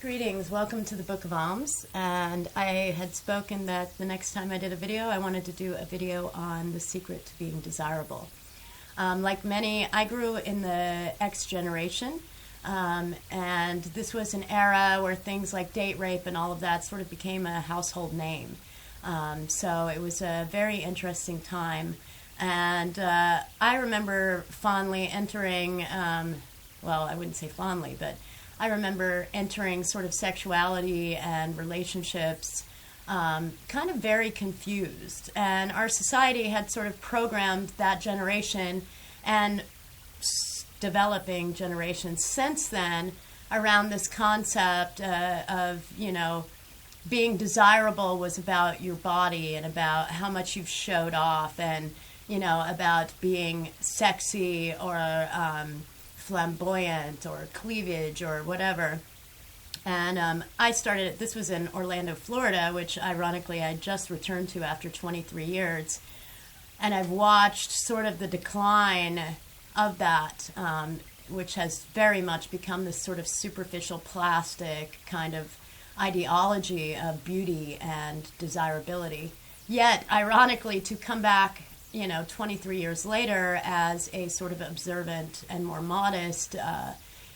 Greetings, welcome to the Book of Alms. And I had spoken that the next time I did a video, I wanted to do a video on the secret to being desirable. Like many, I grew in the X generation, and this was an era where things like date rape and all of that sort of became a household name. So it was a very interesting time. And I remember fondly entering, well, I wouldn't say fondly, but I remember entering sort of sexuality and relationships kind of very confused. And our society had sort of programmed that generation and developing generations since then around this concept of, being desirable was about your body and about how much you've showed off and, about being sexy or flamboyant or cleavage or whatever. And I started, this was in Orlando, Florida, which ironically I just returned to after 23 years. And I've watched sort of the decline of that, which has very much become this sort of superficial plastic kind of ideology of beauty and desirability. Yet, ironically, to come back 23 years later as a sort of observant and more modest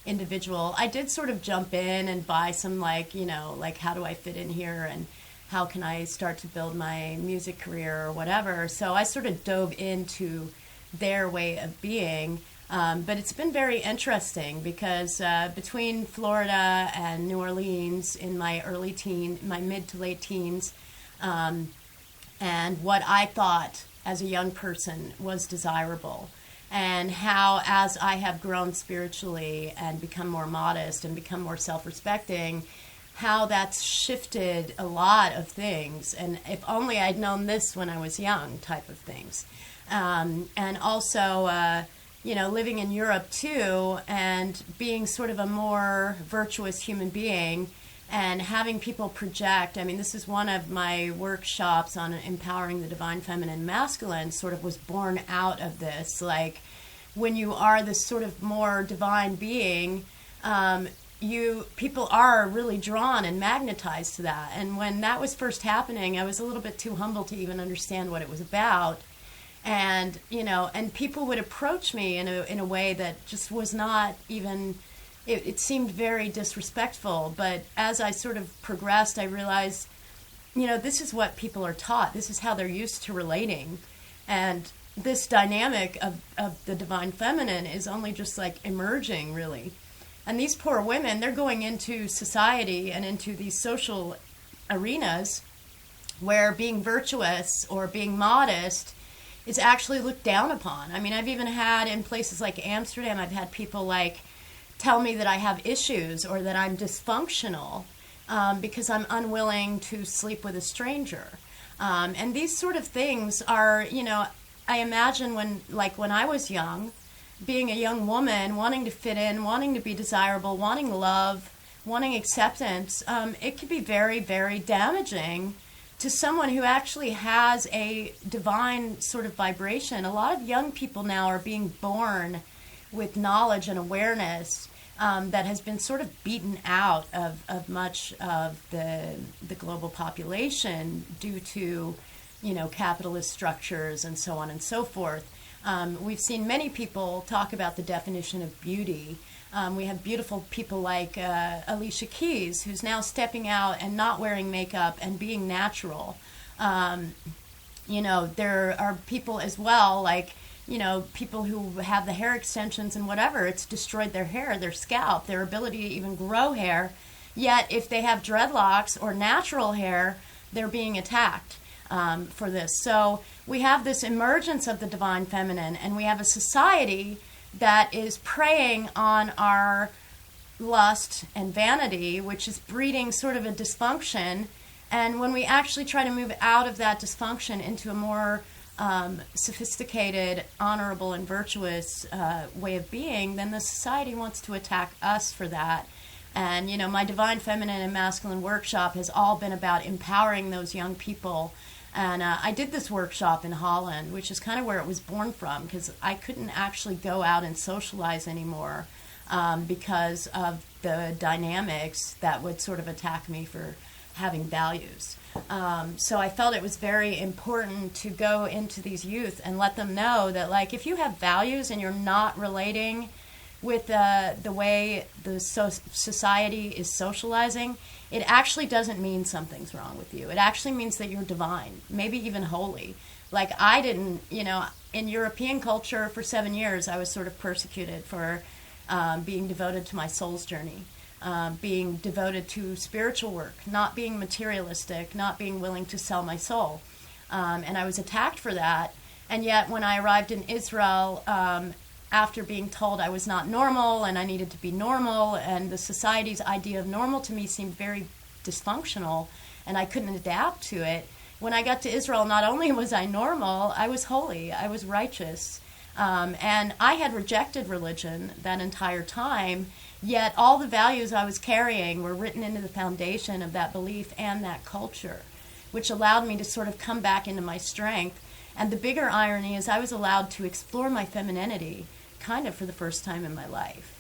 individual, I did sort of jump in and buy some like how do I fit in here and how can I start to build my music career or whatever. So I sort of dove into their way of being. But it's been very interesting because between Florida and New Orleans in my my mid to late teens, and what I thought as a young person was desirable, and how as I have grown spiritually and become more modest and become more self-respecting, how that's shifted a lot of things, and if only I'd known this when I was young type of things. And also, living in Europe too and being sort of a more virtuous human being and having people project. I mean, this is one of my workshops on empowering the divine feminine and masculine sort of was born out of this. Like when you are this sort of more divine being, people are really drawn and magnetized to that. And when that was first happening, I was a little bit too humble to even understand what it was about. And, and people would approach me in a way that just was not even, it seemed very disrespectful. But as I sort of progressed, I realized, this is what people are taught. This is how they're used to relating. And this dynamic of the divine feminine is only just like emerging, really. And these poor women, they're going into society and into these social arenas where being virtuous or being modest is actually looked down upon. I mean, I've even had in places like Amsterdam, I've had people like tell me that I have issues or that I'm dysfunctional because I'm unwilling to sleep with a stranger. And these sort of things are, I imagine when I was young, being a young woman, wanting to fit in, wanting to be desirable, wanting love, wanting acceptance, it could be very, very damaging to someone who actually has a divine sort of vibration. A lot of young people now are being born with knowledge and awareness that has been sort of beaten out of much of the global population due to, capitalist structures and so on and so forth. We've seen many people talk about the definition of beauty. We have beautiful people like Alicia Keys, who's now stepping out and not wearing makeup and being natural. There are people as well, like, people who have the hair extensions and whatever. It's destroyed their hair, their scalp, their ability to even grow hair. Yet if they have dreadlocks or natural hair, they're being attacked for this. So we have this emergence of the divine feminine, and we have a society that is preying on our lust and vanity, which is breeding sort of a dysfunction. And when we actually try to move out of that dysfunction into a more sophisticated, honorable, and virtuous way of being, then the society wants to attack us for that. And, my Divine Feminine and Masculine workshop has all been about empowering those young people. And I did this workshop in Holland, which is kind of where it was born from, because I couldn't actually go out and socialize anymore. because of the dynamics that would sort of attack me for having values. So I felt it was very important to go into these youth and let them know that, like, if you have values and you're not relating with the way the society is socializing, it actually doesn't mean something's wrong with you. It actually means that you're divine, maybe even holy. Like, I didn't, in European culture for 7 years, I was sort of persecuted for being devoted to my soul's journey, being devoted to spiritual work, not being materialistic, not being willing to sell my soul. And I was attacked for that. And yet when I arrived in Israel, after being told I was not normal and I needed to be normal, and the society's idea of normal to me seemed very dysfunctional and I couldn't adapt to it, when I got to Israel, not only was I normal, I was holy, I was righteous. And I had rejected religion that entire time, yet all the values I was carrying were written into the foundation of that belief and that culture, which allowed me to sort of come back into my strength. And the bigger irony is I was allowed to explore my femininity kind of for the first time in my life,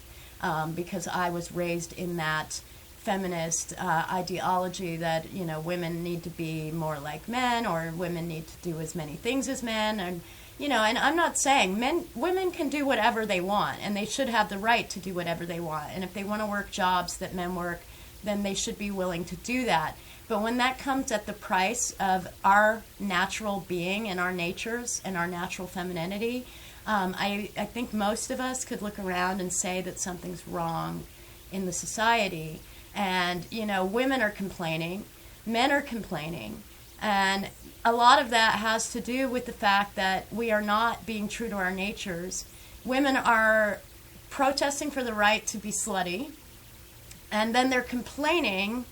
because I was raised in that feminist ideology that, women need to be more like men, or women need to do as many things as men. And and I'm not saying women can do whatever they want, and they should have the right to do whatever they want. And if they want to work jobs that men work, then they should be willing to do that. But when that comes at the price of our natural being and our natures and our natural femininity, I think most of us could look around and say that something's wrong in the society. And, women are complaining, men are complaining, and a lot of that has to do with the fact that we are not being true to our natures. Women are protesting for the right to be slutty, and then they're complaining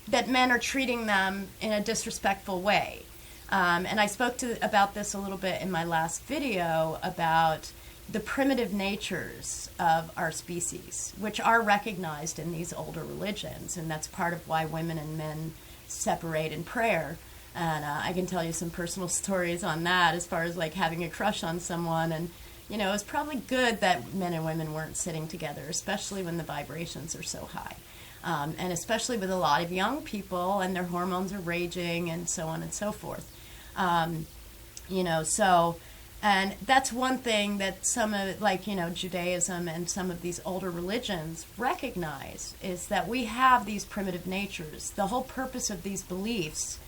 that men are treating them in a disrespectful way. And I spoke about this a little bit in my last video about the primitive natures of our species, which are recognized in these older religions, and that's part of why women and men separate in prayer. And I can tell you some personal stories on that, as far as like having a crush on someone. And, it was probably good that men and women weren't sitting together, especially when the vibrations are so high. And especially with a lot of young people and their hormones are raging and so on and so forth. And that's one thing that some of, Judaism and some of these older religions recognize, is that we have these primitive natures. The whole purpose of these beliefs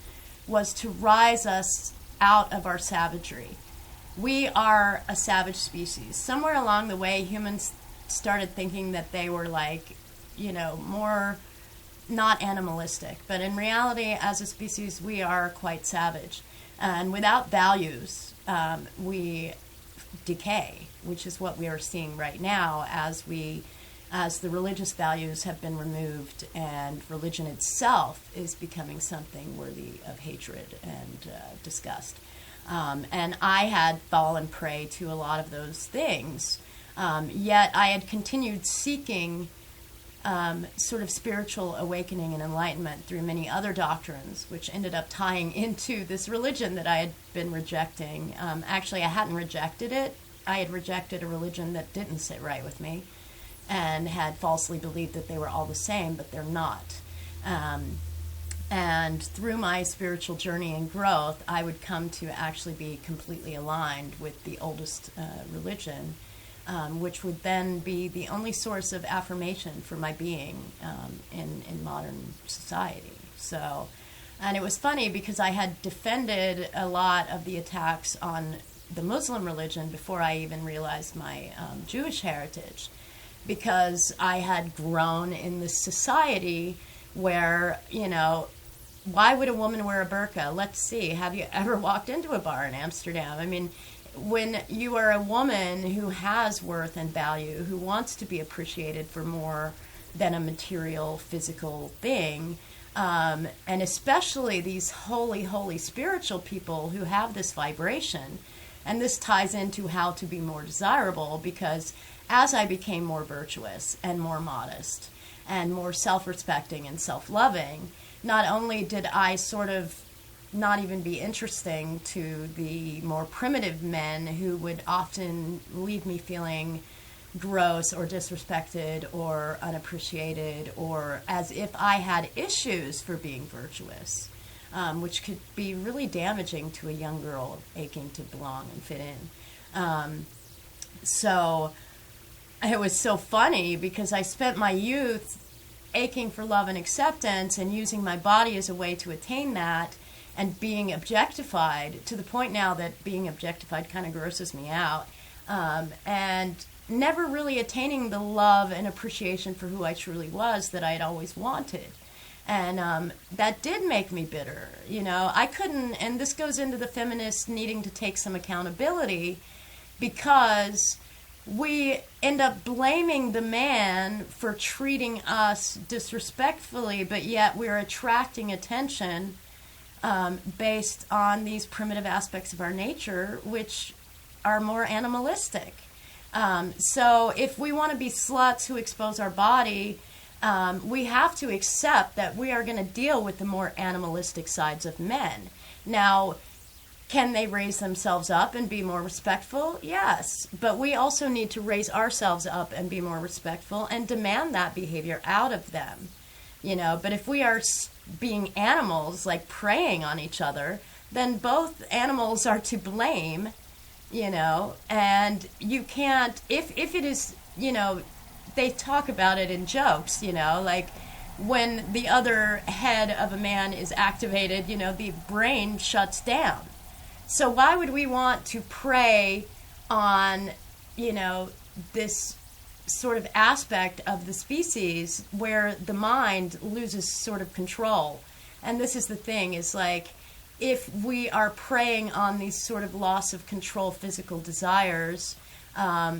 was to rise us out of our savagery. We are a savage species. Somewhere along the way, humans started thinking that they were more not animalistic. But in reality, as a species, we are quite savage. And without values, we decay, which is what we are seeing right now as the religious values have been removed and religion itself is becoming something worthy of hatred and disgust. And I had fallen prey to a lot of those things, yet I had continued seeking sort of spiritual awakening and enlightenment through many other doctrines, which ended up tying into this religion that I had been rejecting. Actually, I hadn't rejected it. I had rejected a religion that didn't sit right with me and had falsely believed that they were all the same, but they're not. And through my spiritual journey and growth, I would come to actually be completely aligned with the oldest religion, which would then be the only source of affirmation for my being in modern society. So, and it was funny because I had defended a lot of the attacks on the Muslim religion before I even realized my Jewish heritage, because I had grown in this society where, why would a woman wear a burqa? Let's see, have you ever walked into a bar in Amsterdam? I mean, when you are a woman who has worth and value, who wants to be appreciated for more than a material, physical thing, and especially these holy, holy spiritual people who have this vibration, and this ties into how to be more desirable, because as I became more virtuous and more modest and more self-respecting and self-loving, not only did I sort of not even be interesting to the more primitive men who would often leave me feeling gross or disrespected or unappreciated, or as if I had issues for being virtuous, which could be really damaging to a young girl aching to belong and fit in. So it was so funny because I spent my youth aching for love and acceptance and using my body as a way to attain that, and being objectified to the point now that being objectified kind of grosses me out, and never really attaining the love and appreciation for who I truly was that I had always wanted. And that did make me bitter. I couldn't, and this goes into the feminist needing to take some accountability, because we end up blaming the man for treating us disrespectfully, but yet we're attracting attention based on these primitive aspects of our nature, which are more animalistic. So if we want to be sluts who expose our body, we have to accept that we are going to deal with the more animalistic sides of men. Now, can they raise themselves up and be more respectful? Yes. But we also need to raise ourselves up and be more respectful and demand that behavior out of them. But if we are being animals, like preying on each other, then both animals are to blame, and you can't, if it is, they talk about it in jokes, like when the other head of a man is activated, the brain shuts down. So why would we want to prey on, this sort of aspect of the species where the mind loses sort of control? And this is the thing, is like, if we are preying on these sort of loss of control physical desires,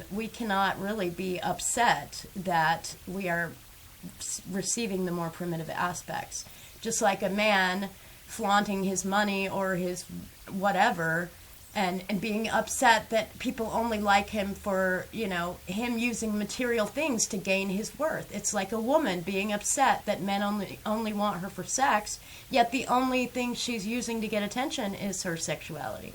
we cannot really be upset that we are receiving the more primitive aspects. Just like a man flaunting his money or his whatever, and being upset that people only like him for, him using material things to gain his worth. It's like a woman being upset that men only want her for sex, yet the only thing she's using to get attention is her sexuality.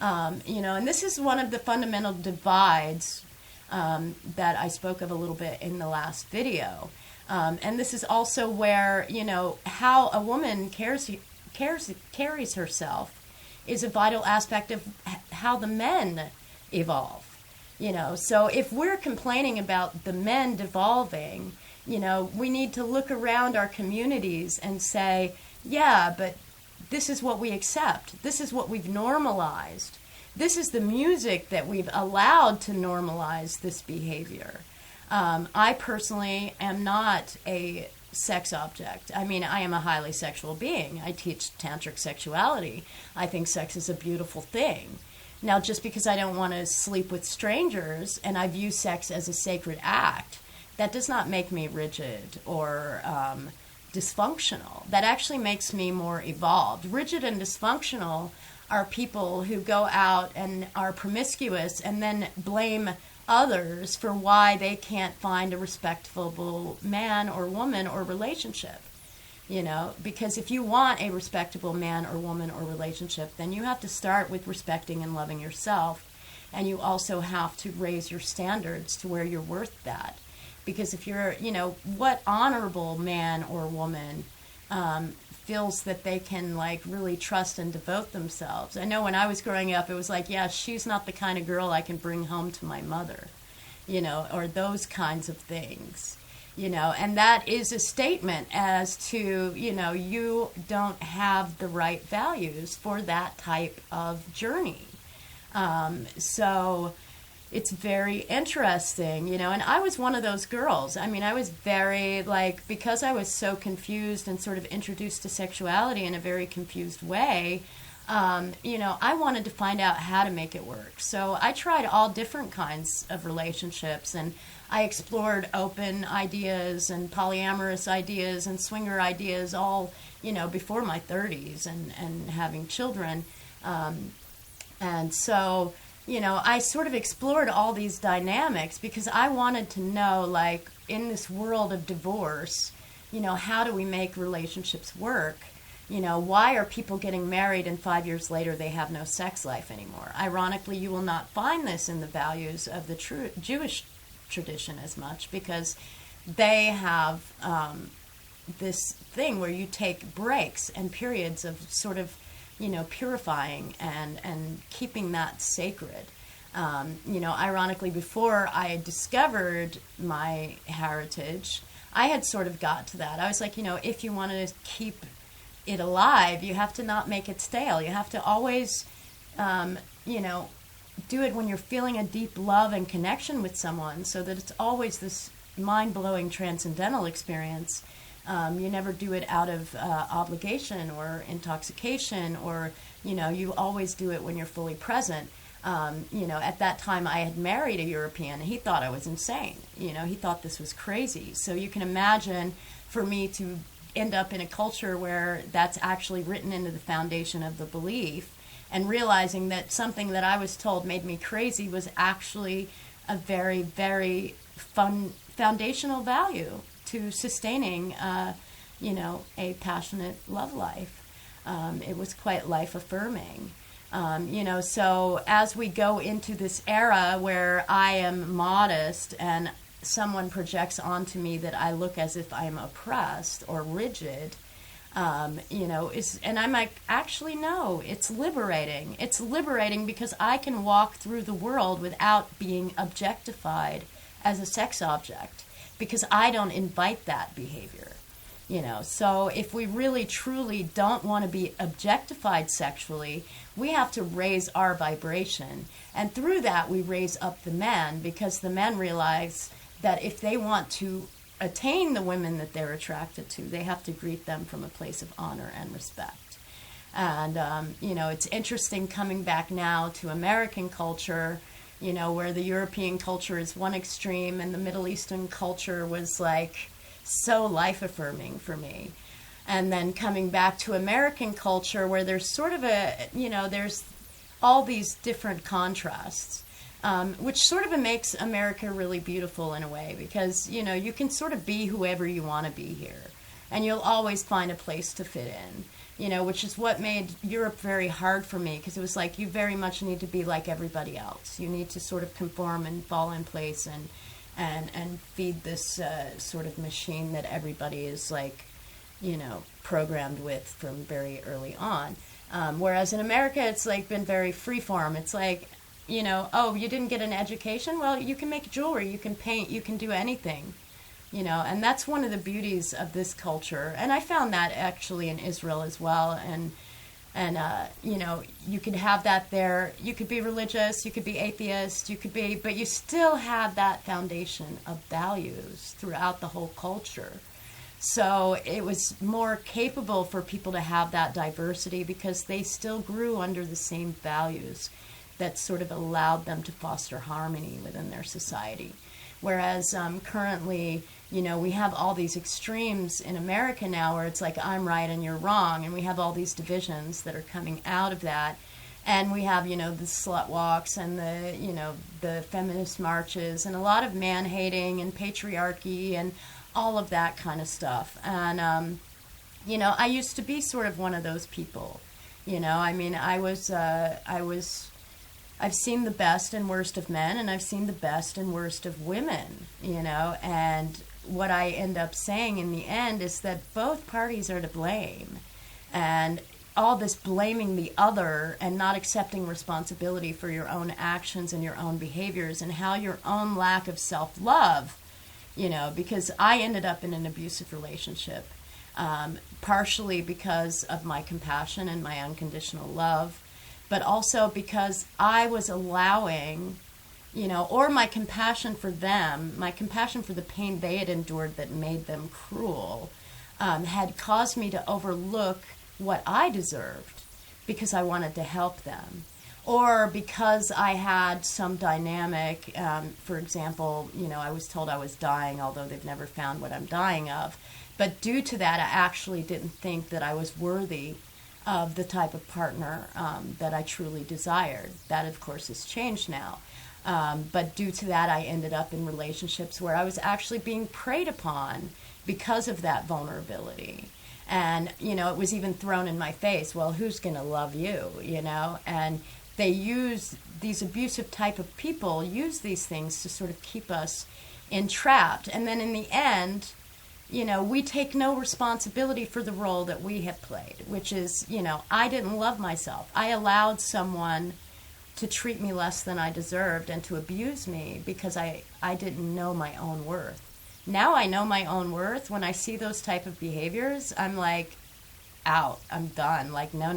And this is one of the fundamental divides that I spoke of a little bit in the last video. And this is also where, how a woman carries herself is a vital aspect of how the men evolve. So if we're complaining about the men devolving, we need to look around our communities and say, yeah, but this is what we accept. This is what we've normalized. This is the music that we've allowed to normalize this behavior. I personally am not a sex object. I mean, I am a highly sexual being. I teach tantric sexuality. I think sex is a beautiful thing. Now, just because I don't want to sleep with strangers and I view sex as a sacred act, that does not make me rigid or dysfunctional. That actually makes me more evolved. Rigid and dysfunctional are people who go out and are promiscuous and then blame others for why they can't find a respectable man or woman or relationship. Because if you want a respectable man or woman or relationship, then you have to start with respecting and loving yourself, and you also have to raise your standards to where you're worth that. Because if you're, what honorable man or woman feels that they can really trust and devote themselves? I know when I was growing up, it was like, yeah, she's not the kind of girl I can bring home to my mother, or those kinds of things, and that is a statement as to, you don't have the right values for that type of journey. So it's very interesting, and I was one of those girls. I mean, I was very, because I was so confused and sort of introduced to sexuality in a very confused way, I wanted to find out how to make it work. So I tried all different kinds of relationships, and I explored open ideas and polyamorous ideas and swinger ideas all, before my 30s and having children. And so, I sort of explored all these dynamics because I wanted to know, in this world of divorce, how do we make relationships work? Why are people getting married and 5 years later they have no sex life anymore? Ironically, you will not find this in the values of the true Jewish tradition as much, because they have this thing where you take breaks and periods of sort of, purifying and keeping that sacred. Ironically, before I discovered my heritage, I had sort of got to that. I was like, if you want to keep it alive, you have to not make it stale. You have to always, do it when you're feeling a deep love and connection with someone, so that it's always this mind-blowing transcendental experience. You never do it out of obligation or intoxication, or, you always do it when you're fully present. At that time I had married a European, and he thought I was insane. He thought this was crazy. So you can imagine, for me to end up in a culture where that's actually written into the foundation of the belief, and realizing that something that I was told made me crazy was actually a very, very fun foundational value to sustaining, a passionate love life. It was quite life-affirming. So as we go into this era where I am modest and someone projects onto me that I look as if I'm oppressed or rigid, and I'm like, actually, no, it's liberating. It's liberating because I can walk through the world without being objectified as a sex object, because I don't invite that behavior. So if we really truly don't want to be objectified sexually, we have to raise our vibration. And through that, we raise up the men, because the men realize that if they want to attain the women that they're attracted to, they have to greet them from a place of honor and respect. And, it's interesting coming back now to American culture, where the European culture is one extreme and the Middle Eastern culture was like so life-affirming for me. And then coming back to American culture, where there's sort of there's all these different contrasts, which sort of makes America really beautiful in a way, because, you can sort of be whoever you want to be here, and you'll always find a place to fit in, which is what made Europe very hard for me, because it was like, you very much need to be like everybody else. You need to sort of conform and fall in place and feed this sort of machine that everybody is like, programmed with from very early on. Whereas in America, it's like been very freeform. It's like, oh, you didn't get an education? Well, you can make jewelry, you can paint, you can do anything, and that's one of the beauties of this culture. And I found that actually in Israel as well. And you could have that there. You could be religious, you could be atheist, but you still have that foundation of values throughout the whole culture. So it was more capable for people to have that diversity, because they still grew under the same values that sort of allowed them to foster harmony within their society. Whereas currently, we have all these extremes in America now, where it's like, I'm right and you're wrong, and we have all these divisions that are coming out of that. And we have, the slut walks and the feminist marches, and a lot of man-hating and patriarchy and all of that kind of stuff. And, I used to be sort of one of those people. I've seen the best and worst of men, and I've seen the best and worst of women, and what I end up saying in the end is that both parties are to blame. And all this blaming the other and not accepting responsibility for your own actions and your own behaviors, and how your own lack of self-love, because I ended up in an abusive relationship, partially because of my compassion and my unconditional love, but also because I was allowing, or my compassion for them, my compassion for the pain they had endured that made them cruel, had caused me to overlook what I deserved, because I wanted to help them. Or because I had some dynamic, for example, I was told I was dying, although they've never found what I'm dying of. But due to that, I actually didn't think that I was worthy of the type of partner that I truly desired. That, of course, has changed now. But due to that, I ended up in relationships where I was actually being preyed upon because of that vulnerability. And, it was even thrown in my face, well, who's going to love you, And they use these abusive type of people use these things to sort of keep us entrapped. And then in the end, we take no responsibility for the role that we have played, which is, I didn't love myself. I allowed someone to treat me less than I deserved and to abuse me because I didn't know my own worth. Now I know my own worth. When I see those type of behaviors, I'm like, out. I'm done. Like, no.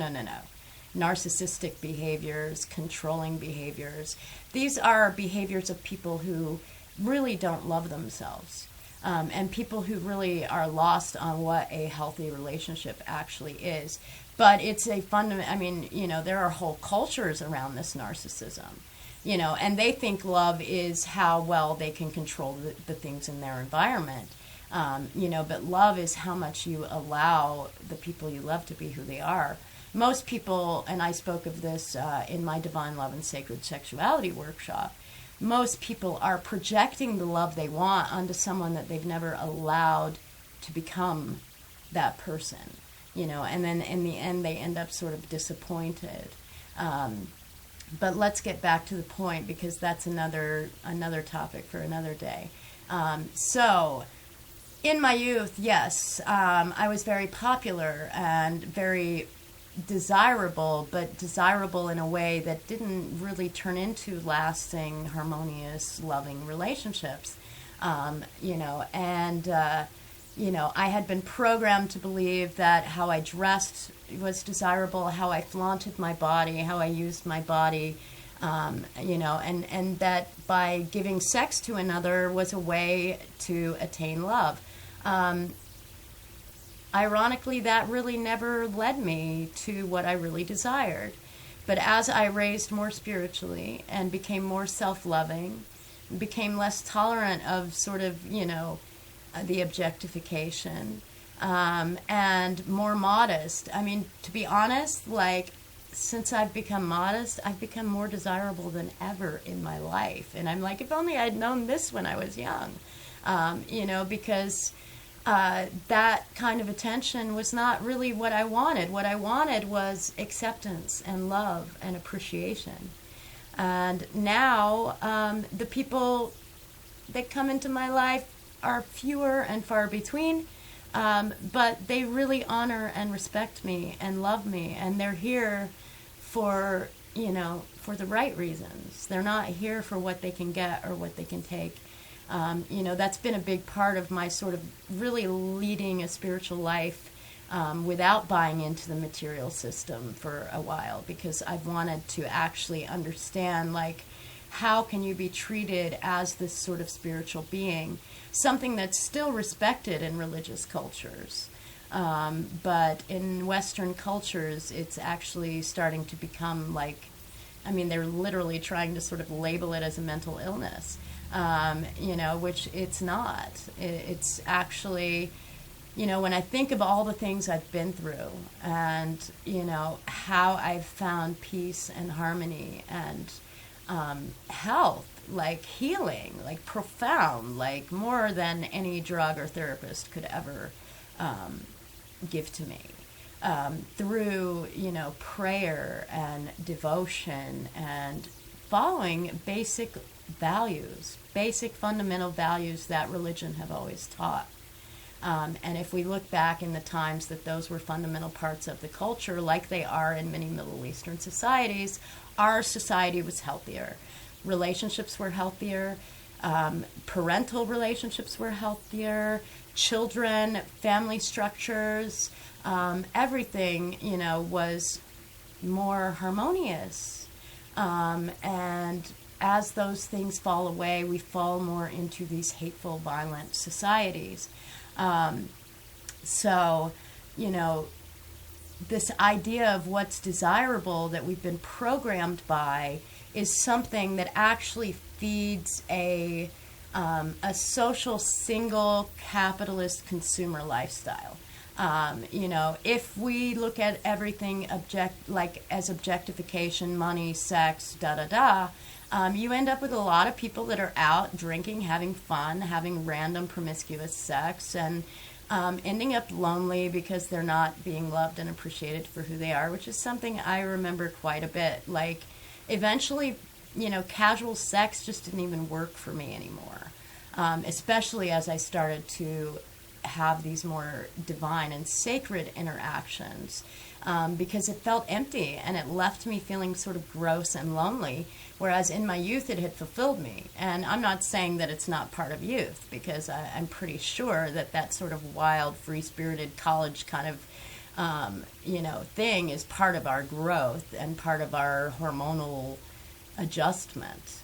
Narcissistic behaviors, controlling behaviors. These are behaviors of people who really don't love themselves. And people who really are lost on what a healthy relationship actually is. But it's a there are whole cultures around this narcissism, and they think love is how well they can control the things in their environment, but love is how much you allow the people you love to be who they are. Most people, and I spoke of this in my Divine Love and Sacred Sexuality workshop, most people are projecting the love they want onto someone that they've never allowed to become that person, and then in the end they end up sort of disappointed. But let's get back to the point, because that's another topic for another day. So in my youth, yes, I was very popular and very desirable, but desirable in a way that didn't really turn into lasting, harmonious, loving relationships. I had been programmed to believe that how I dressed was desirable, how I flaunted my body, how I used my body, and that by giving sex to another was a way to attain love. Ironically, that really never led me to what I really desired. But as I raised more spiritually and became more self-loving, became less tolerant of sort of, the objectification, and more modest. I mean, to be honest, since I've become modest, I've become more desirable than ever in my life. And I'm like, if only I'd known this when I was young, because that kind of attention was not really what I wanted. What I wanted was acceptance and love and appreciation. And now the people that come into my life are fewer and far between, but they really honor and respect me and love me, and they're here for the right reasons. They're not here for what they can get or what they can take. That's been a big part of my sort of really leading a spiritual life without buying into the material system for a while, because I've wanted to actually understand, how can you be treated as this sort of spiritual being, something that's still respected in religious cultures. But in Western cultures, it's actually starting to become they're literally trying to sort of label it as a mental illness. Which it's not. It's actually, when I think of all the things I've been through and, how I've found peace and harmony and health, healing, profound, more than any drug or therapist could ever give to me. Through, prayer and devotion and following basic fundamental values that religion have always taught. And if we look back in the times that those were fundamental parts of the culture, like they are in many Middle Eastern societies, our society was healthier. Relationships were healthier. Parental relationships were healthier. Children, family structures, everything, was more harmonious. And as those things fall away, we fall more into these hateful, violent societies. This idea of what's desirable that we've been programmed by is something that actually feeds a social, single, capitalist consumer lifestyle. If we look at everything as objectification, money, sex, you end up with a lot of people that are out drinking, having fun, having random promiscuous sex, and ending up lonely because they're not being loved and appreciated for who they are, which is something I remember quite a bit. eventually, casual sex just didn't even work for me anymore, especially as I started to have these more divine and sacred interactions, because it felt empty and it left me feeling sort of gross and lonely, whereas in my youth it had fulfilled me. And I'm not saying that it's not part of youth, because I'm pretty sure that that sort of wild, free-spirited college kind of thing is part of our growth and part of our hormonal adjustment.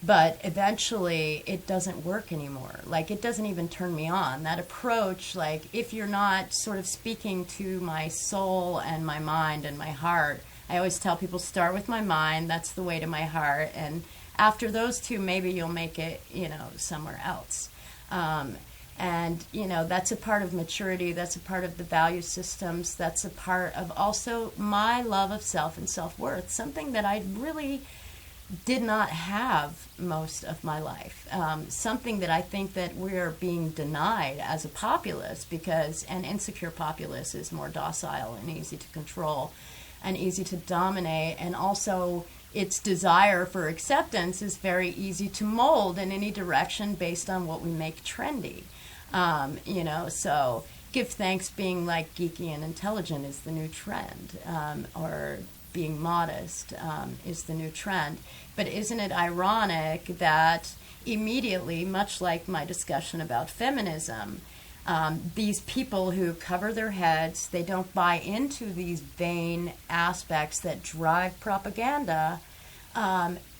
But eventually it doesn't work anymore. Like, it doesn't even turn me on. That approach, like, if you're not sort of speaking to my soul and my mind and my heart, I always tell people, start with my mind, that's the way to my heart, and after those two, maybe you'll make it, somewhere else. And, that's a part of maturity, that's a part of the value systems, that's a part of also my love of self and self-worth, something that I really did not have most of my life, something that I think that we're being denied as a populace, because an insecure populace is more docile and easy to control and easy to dominate, and also its desire for acceptance is very easy to mold in any direction based on what we make trendy. So give thanks being like geeky and intelligent is the new trend, or being modest is the new trend. But isn't it ironic that immediately, much like my discussion about feminism, these people who cover their heads, they don't buy into these vain aspects that drive propaganda,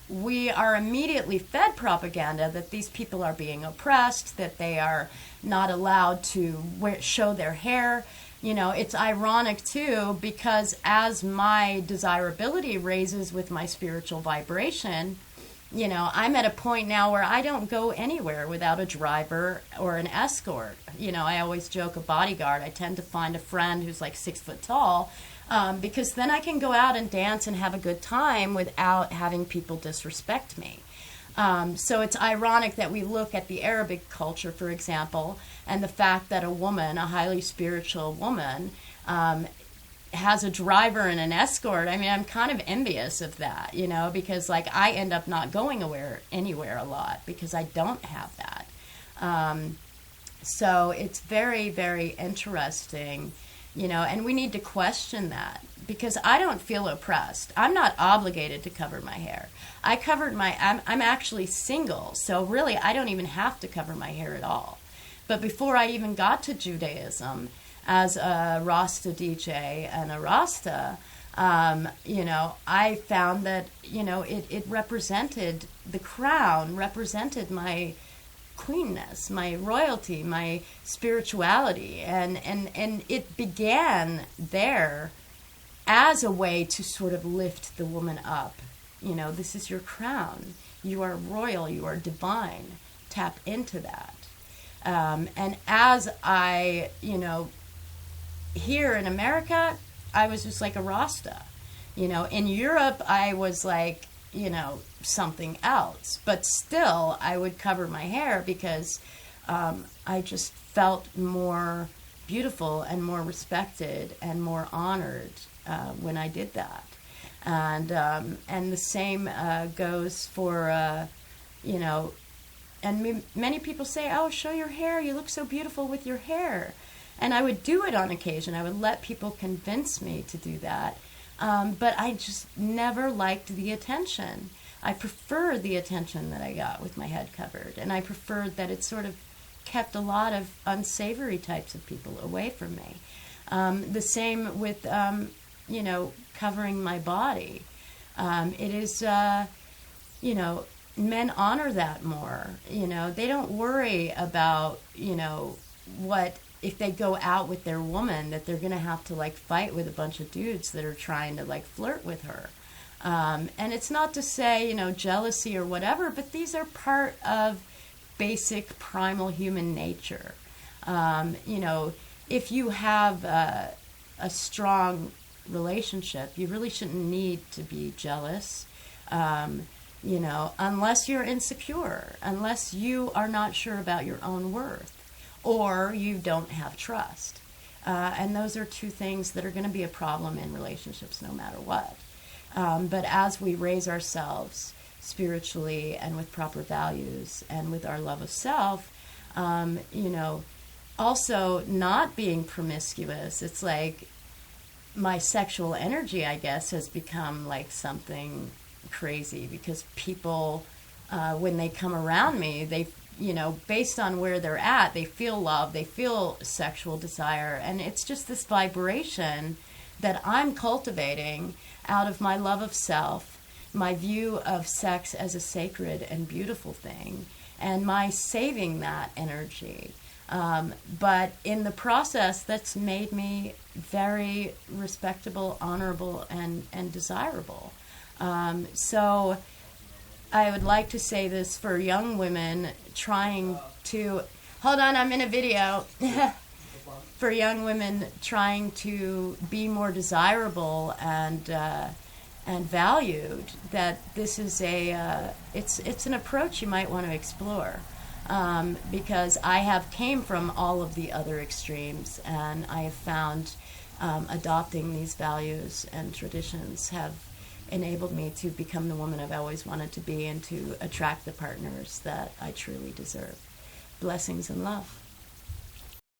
we are immediately fed propaganda that these people are being oppressed, that they are not allowed to show their hair. It's ironic too, because as my desirability raises with my spiritual vibration, I'm at a point now where I don't go anywhere without a driver or an escort. I always joke a bodyguard. I tend to find a friend who's like 6 foot tall, because then I can go out and dance and have a good time without having people disrespect me. So it's ironic that we look at the Arabic culture, for example, and the fact that a woman, a highly spiritual woman, has a driver and an escort. I mean, I'm kind of envious of that, because like I end up not going anywhere a lot because I don't have that. So it's very, very interesting, and we need to question that, because I don't feel oppressed. I'm not obligated to cover my hair. I'm actually single, so really I don't even have to cover my hair at all. But before I even got to Judaism, as a Rasta DJ and a Rasta, I found that, it represented, the crown represented my queenness, my royalty, my spirituality, and it began there as a way to sort of lift the woman up. This is your crown. You are royal. You are divine. Tap into that. And as I, here in America, I was just like a Rasta. In Europe, I was like, something else. But still, I would cover my hair because I just felt more beautiful and more respected and more honored when I did that. And the same goes for, and many people say, oh, show your hair. You look so beautiful with your hair. And I would do it on occasion. I would let people convince me to do that. But I just never liked the attention. I preferred the attention that I got with my head covered. And I preferred that it sort of kept a lot of unsavory types of people away from me. The same with, covering my body. It is, men honor that more. They don't worry about, what if they go out with their woman, that they're going to have to like fight with a bunch of dudes that are trying to like flirt with her. And it's not to say, jealousy or whatever, but these are part of basic primal human nature. If you have a strong relationship, you really shouldn't need to be jealous. Unless you're insecure, unless you are not sure about your own worth, or you don't have trust. And those are two things that are going to be a problem in relationships no matter what. But as we raise ourselves spiritually and with proper values and with our love of self, also not being promiscuous, it's like my sexual energy, I guess, has become like something crazy because people, when they come around me, they, based on where they're at, they feel love, they feel sexual desire, and it's just this vibration that I'm cultivating out of my love of self, my view of sex as a sacred and beautiful thing, and my saving that energy. But in the process, that's made me very respectable, honorable, and desirable. So I would like to say this for young women trying to... Hold on, I'm in a video. For young women trying to be more desirable and valued, that this is it's an approach you might want to explore. Because I have came from all of the other extremes, and I have found adopting these values and traditions have enabled me to become the woman I've always wanted to be and to attract the partners that I truly deserve. Blessings and love.